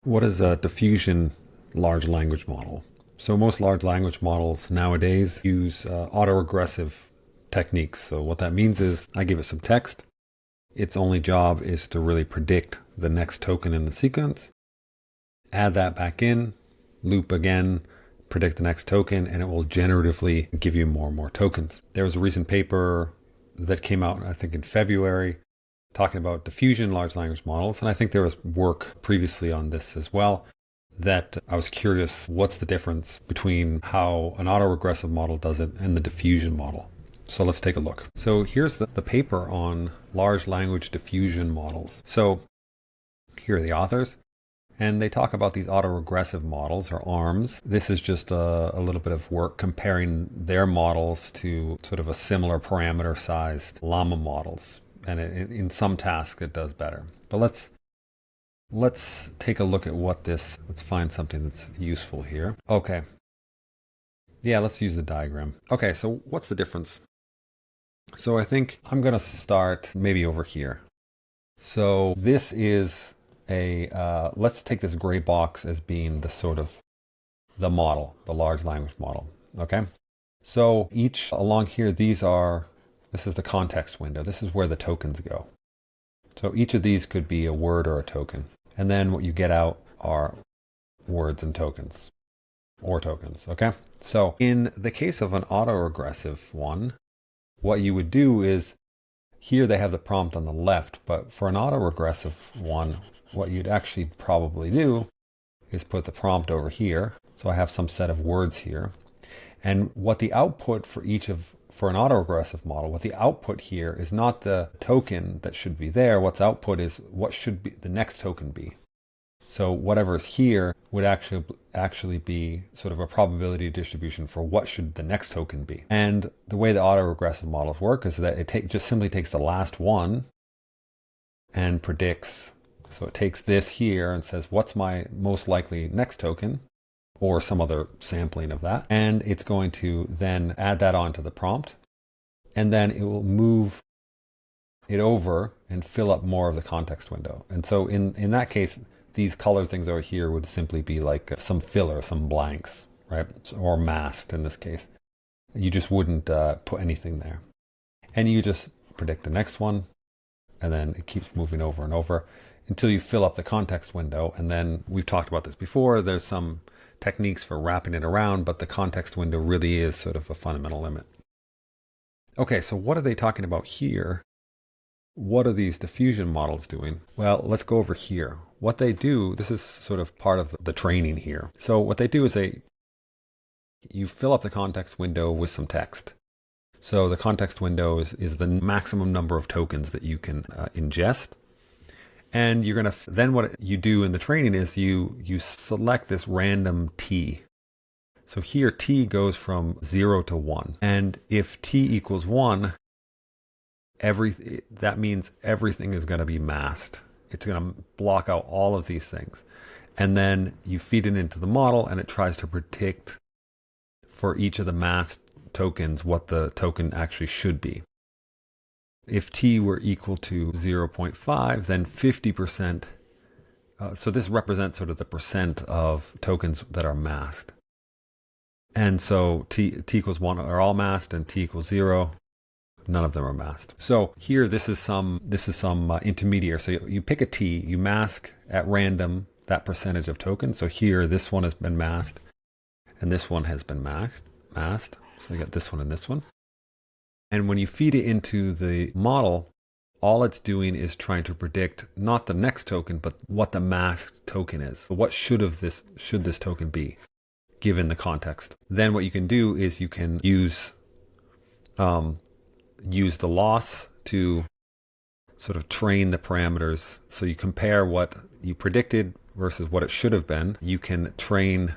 What is a diffusion large language model? So most large language models nowadays use autoregressive techniques. So what that means is I give it some text. Its only job is to really predict the next token in the sequence, add that back in, loop again, predict the next token, and it will generatively give you more and more tokens. There was a recent paper that came out, I think in February, talking about diffusion large language models. And I think there was work previously on this as well, that I was curious, what's the difference between how an autoregressive model does it and the diffusion model? So let's take a look. So here's the paper on large language diffusion models. So here are the authors, and they talk about these autoregressive models, or ARMs. This is just a little bit of work comparing their models to sort of a similar parameter sized llama models. And in some tasks it does better. But let's take a look at what this, let's find something that's useful here. Okay. Yeah, let's use the diagram. Okay, so what's the difference? So I think I'm going to start maybe over here. So this is let's take this gray box as being the sort of the model, the large language model. Okay. So each along here, this is the context window. This is where the tokens go. So each of these could be a word or a token. And then what you get out are words and tokens, or tokens. Okay. So in the case of an autoregressive one, what you would do is, here they have the prompt on the left, but for an autoregressive one, what you'd actually probably do is put the prompt over here. So I have some set of words here. And what the output for an autoregressive model, what the output here is not the token that should be there. What's output is what should be the next token be. So whatever is here would actually be sort of a probability distribution for what should the next token be. And the way the autoregressive models work is that it just simply takes the last one and predicts. So it takes this here and says, what's my most likely next token, or some other sampling of that. And it's going to then add that onto the prompt. And then it will move it over and fill up more of the context window. And so in that case, these color things over here would simply be like some filler, some blanks, right? Or masked in this case. You just wouldn't put anything there. And you just predict the next one, and then it keeps moving over and over until you fill up the context window. And then we've talked about this before, there's some techniques for wrapping it around, but the context window really is sort of a fundamental limit. Okay, so what are they talking about here? What are these diffusion models doing? Well, let's go over here. What they do, this is sort of part of the training here. So what they do is you fill up the context window with some text. So the context window is the maximum number of tokens that you can ingest. And you're going to, then what you do in the training is you select this random t. So here t goes from 0 to 1. And if t equals 1, that means everything is going to be masked. It's going to block out all of these things. And then you feed it into the model, and it tries to predict for each of the masked tokens what the token actually should be. If t were equal to 0.5, then 50%, so this represents sort of the percent of tokens that are masked. And so t equals 1 are all masked, and t equals 0, none of them are masked. So here, this is some intermediary. So you pick a t, you mask at random that percentage of tokens. So here, this one has been masked, and this one has been masked. So you got this one and this one. And when you feed it into the model, all it's doing is trying to predict not the next token, but what the masked token is. So what should this token be, given the context? Then what you can do is you can use the loss to sort of train the parameters. So you compare what you predicted versus what it should have been. You can train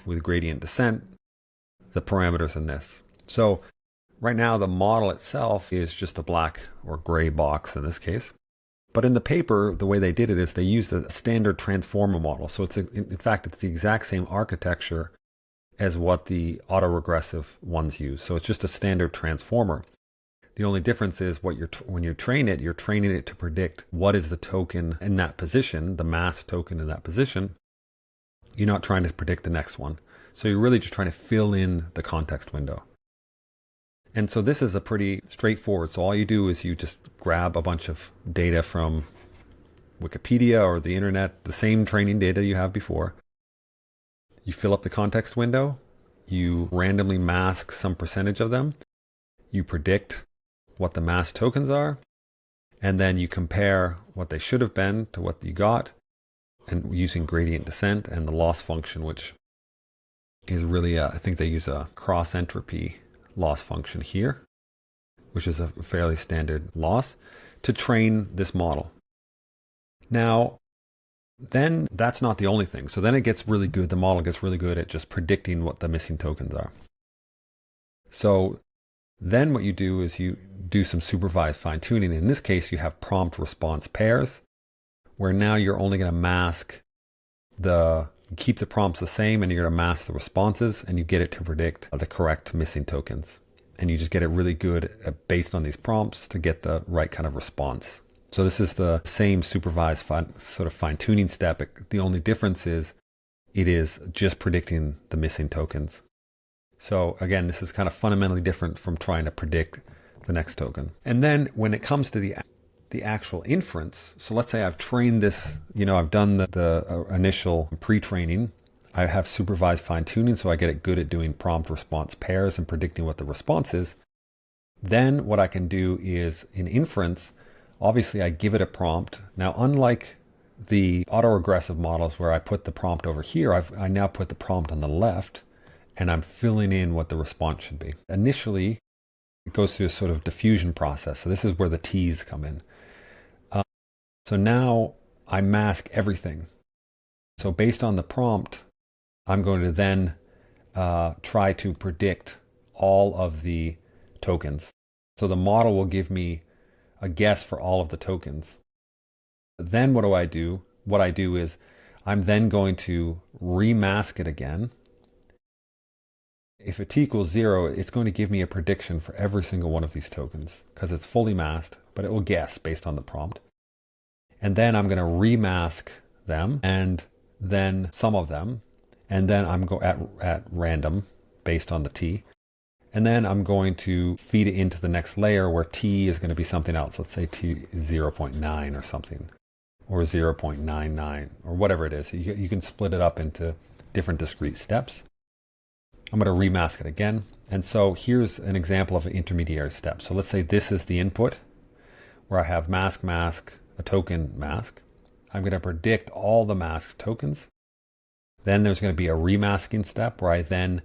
with gradient descent the parameters in this. So right now, the model itself is just a black or gray box in this case. But in the paper, the way they did it is they used a standard transformer model. So in fact, it's the exact same architecture as what the autoregressive ones use. So it's just a standard transformer. The only difference is when you train it, you're training it to predict what is the token in that position, the mask token in that position. You're not trying to predict the next one. So you're really just trying to fill in the context window. And so this is a pretty straightforward. So all you do is you just grab a bunch of data from Wikipedia or the internet, the same training data you have before. You fill up the context window. You randomly mask some percentage of them. You predict what the mask tokens are. And then you compare what they should have been to what you got, and using gradient descent and the loss function, which is really, I think they use a cross entropy loss function here, which is a fairly standard loss, to train this model. Now, then that's not the only thing. So then it gets really good. The model gets really good at just predicting what the missing tokens are. So then what you do is you do some supervised fine tuning. In this case, you have prompt response pairs, where now you're only going to mask keep the prompts the same, and you're going to mask the responses, and you get it to predict the correct missing tokens. And you just get it really good based on these prompts to get the right kind of response. So this is the same supervised sort of fine-tuning step. The only difference is it is just predicting the missing tokens. So again, this is kind of fundamentally different from trying to predict the next token. And then when it comes to the actual inference, so let's say I've trained this, I've done the initial pre-training. I have supervised fine-tuning, so I get it good at doing prompt response pairs and predicting what the response is. Then what I can do is in inference, obviously I give it a prompt. Now, unlike the autoregressive models where I put the prompt over here, I now put the prompt on the left, and I'm filling in what the response should be. Initially, it goes through a sort of diffusion process. So this is where the T's come in. So now I mask everything. So based on the prompt, I'm going to then try to predict all of the tokens. So the model will give me a guess for all of the tokens. Then what do I do? What I do is I'm then going to remask it again. If T equals 0, it's going to give me a prediction for every single one of these tokens because it's fully masked, but it will guess based on the prompt. And then I'm going to remask them, and then some of them, and then I'm going at random based on the T. And then I'm going to feed it into the next layer where T is going to be something else. Let's say T is 0.9 or something, or 0.99 or whatever it is. You can split it up into different discrete steps. I'm going to remask it again. And so here's an example of an intermediary step. So let's say this is the input where I have mask, a token mask. I'm going to predict all the masked tokens. Then there's going to be a remasking step where I then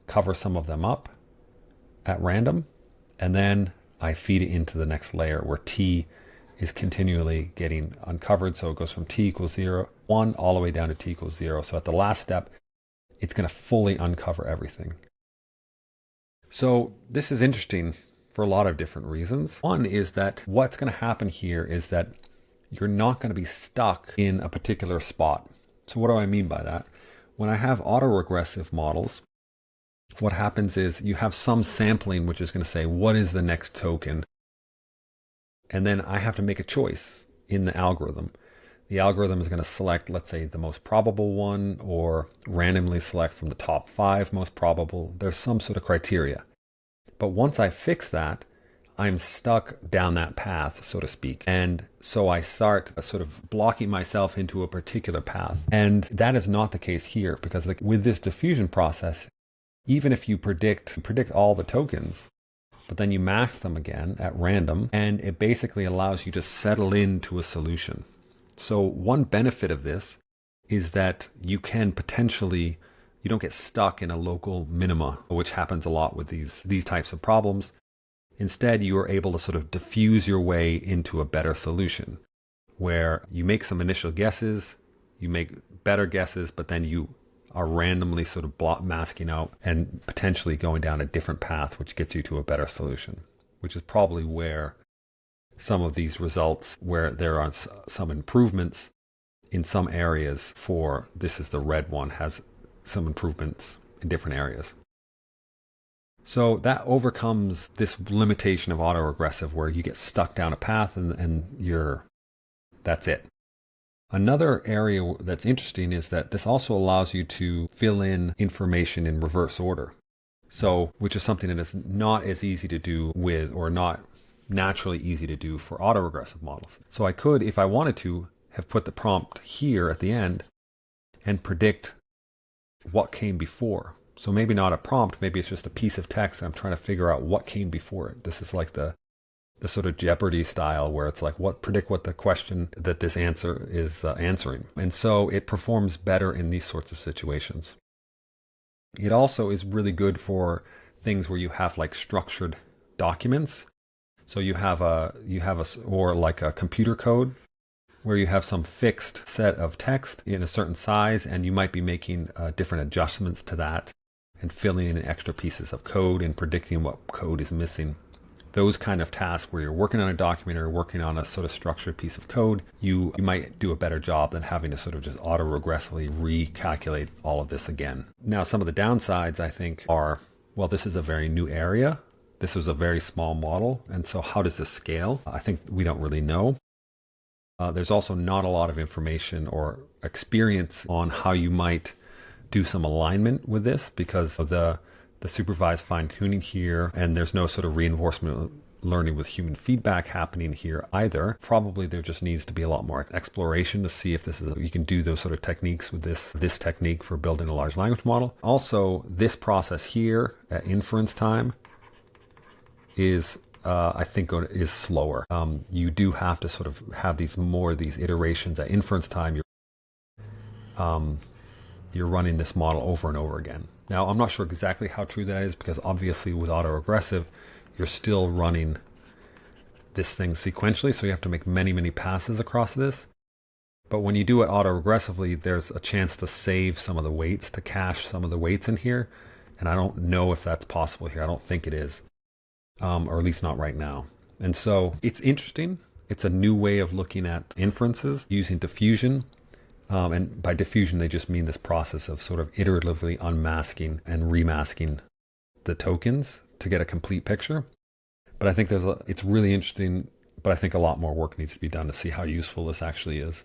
cover some of them up at random. And then I feed it into the next layer where T is continually getting uncovered. So it goes from T equals 1 all the way down to T equals 0. So at the last step, it's going to fully uncover everything. So this is interesting for a lot of different reasons. One is that what's going to happen here is that you're not going to be stuck in a particular spot. So what do I mean by that? When I have autoregressive models, what happens is you have some sampling which is going to say, what is the next token? And then I have to make a choice in the algorithm. The algorithm is going to select, let's say, the most probable one, or randomly select from the top 5 most probable. There's some sort of criteria. But once I fix that, I'm stuck down that path, so to speak. And so I start sort of blocking myself into a particular path. And that is not the case here, because with this diffusion process, even if you predict all the tokens, but then you mask them again at random, and it basically allows you to settle into a solution. So one benefit of this is that you can potentially, you don't get stuck in a local minima, which happens a lot with these types of problems. Instead, you are able to sort of diffuse your way into a better solution where you make some initial guesses, you make better guesses, but then you are randomly sort of masking out and potentially going down a different path, which gets you to a better solution, which is probably where some of these results, where there are some improvements in some areas for, this is the red one, has some improvements in different areas. So that overcomes this limitation of autoregressive where you get stuck down a path and that's it. Another area that's interesting is that this also allows you to fill in information in reverse order. So, which is something that is not as easy to do with, or not naturally easy to do for autoregressive models. So I could, if I wanted to, have put the prompt here at the end and predict what came before. So maybe not a prompt, maybe it's just a piece of text and I'm trying to figure out what came before it. This is like the sort of Jeopardy style where it's like, predict what the question that this answer is answering. And so it performs better in these sorts of situations. It also is really good for things where you have like structured documents. So you have or like a computer code where you have some fixed set of text in a certain size, and you might be making different adjustments to that and filling in extra pieces of code and predicting what code is missing. Those kind of tasks where you're working on a document or working on a sort of structured piece of code, you might do a better job than having to sort of just auto-regressively recalculate all of this again. Now, some of the downsides, I think, are, well, this is a very new area. This is a very small model. And so how does this scale? I think we don't really know. There's also not a lot of information or experience on how you might do some alignment with this because of the supervised fine-tuning here, and there's no sort of reinforcement learning with human feedback happening here either. Probably there just needs to be a lot more exploration to see if you can do those sort of techniques with this technique for building a large language model. Also, this process here at inference time is I think is slower. You do have to sort of have these iterations at inference time. You're running this model over and over again. Now, I'm not sure exactly how true that is because obviously with autoregressive, you're still running this thing sequentially, so you have to make many, many passes across this. But when you do it autoregressively, there's a chance to save some of the weights, to cache some of the weights in here. And I don't know if that's possible here. I don't think it is, or at least not right now. And so it's interesting. It's a new way of looking at inferences using diffusion. And by diffusion, they just mean this process of sort of iteratively unmasking and remasking the tokens to get a complete picture. But I think it's really interesting, but I think a lot more work needs to be done to see how useful this actually is.